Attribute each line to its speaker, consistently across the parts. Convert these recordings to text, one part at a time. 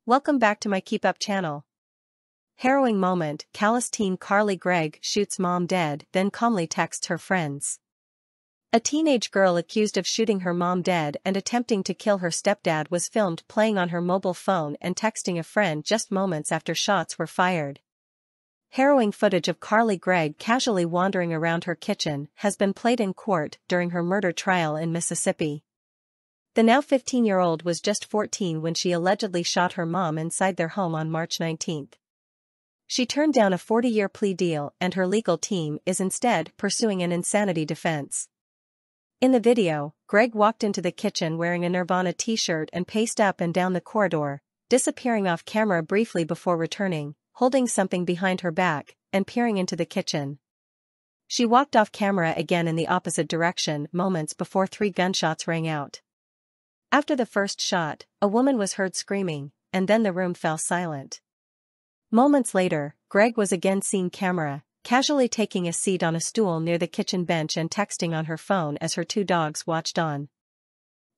Speaker 1: Welcome back to my KEEPUP channel. Harrowing moment, callous teen Carly Gregg shoots mom dead, then calmly texts her friends. A teenage girl accused of shooting her mom dead and attempting to kill her stepdad was filmed playing on her mobile phone and texting a friend just moments after shots were fired. Harrowing footage of Carly Gregg casually wandering around her kitchen has been played in court during her murder trial in Mississippi. The now 15-year-old was just 14 when she allegedly shot her mom inside their home on March 19. She turned down a 40-year plea deal and her legal team is instead pursuing an insanity defense. In the video, Gregg walked into the kitchen wearing a Nirvana t-shirt and paced up and down the corridor, disappearing off camera briefly before returning, holding something behind her back, and peering into the kitchen. She walked off camera again in the opposite direction moments before 3 gunshots rang out. After the first shot, a woman was heard screaming, and then the room fell silent. Moments later, Gregg was again seen camera, casually taking a seat on a stool near the kitchen bench and texting on her phone as her 2 dogs watched on.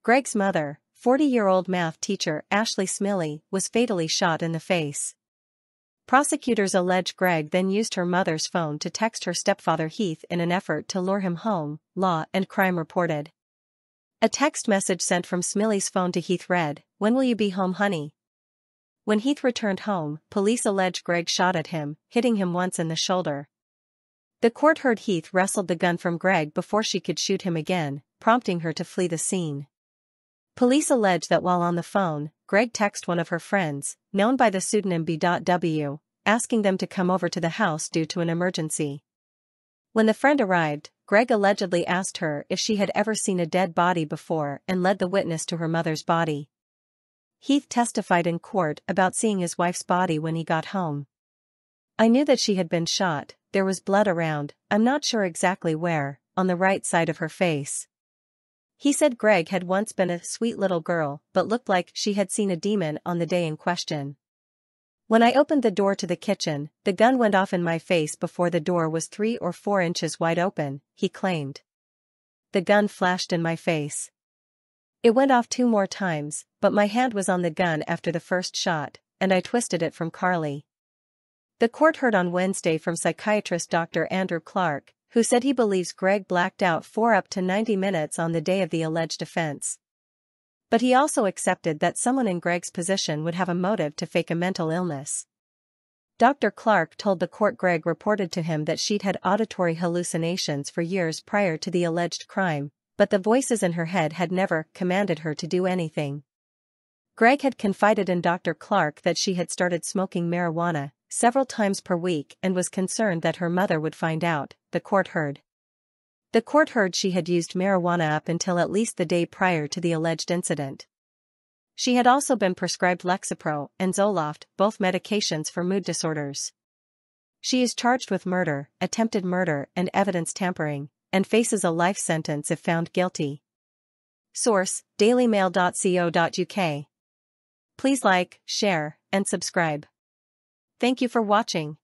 Speaker 1: Gregg's mother, 40-year-old math teacher Ashley Smiley, was fatally shot in the face. Prosecutors allege Gregg then used her mother's phone to text her stepfather Heath in an effort to lure him home, Law and Crime reported. A text message sent from Smiley's phone to Heath read, "When will you be home, honey?" When Heath returned home, police allege Gregg shot at him, hitting him once in the shoulder. The court heard Heath wrestled the gun from Gregg before she could shoot him again, prompting her to flee the scene. Police allege that while on the phone, Gregg texted one of her friends, known by the pseudonym B.W., asking them to come over to the house due to an emergency. When the friend arrived, Gregg allegedly asked her if she had ever seen a dead body before and led the witness to her mother's body. Heath testified in court about seeing his wife's body when he got home. "I knew that she had been shot, there was blood around, I'm not sure exactly where, on the right side of her face." He said Gregg had once been a sweet little girl but looked like she had seen a demon on the day in question. "When I opened the door to the kitchen, the gun went off in my face before the door was 3 or 4 inches wide open," he claimed. "The gun flashed in my face. It went off 2 more times, but my hand was on the gun after the first shot, and I twisted it from Carly." The court heard on Wednesday from psychiatrist Dr. Andrew Clark, who said he believes Gregg blacked out for up to 90 minutes on the day of the alleged offense. But he also accepted that someone in Gregg's position would have a motive to fake a mental illness. Dr. Clark told the court Gregg reported to him that she'd had auditory hallucinations for years prior to the alleged crime, but the voices in her head had never commanded her to do anything. Gregg had confided in Dr. Clark that she had started smoking marijuana several times per week and was concerned that her mother would find out, the court heard. The court heard she had used marijuana up until at least the day prior to the alleged incident. She had also been prescribed Lexapro and Zoloft, both medications for mood disorders. She is charged with murder, attempted murder and evidence tampering, and faces a life sentence if found guilty. Source: dailymail.co.uk. Please like, share, and subscribe. Thank you for watching.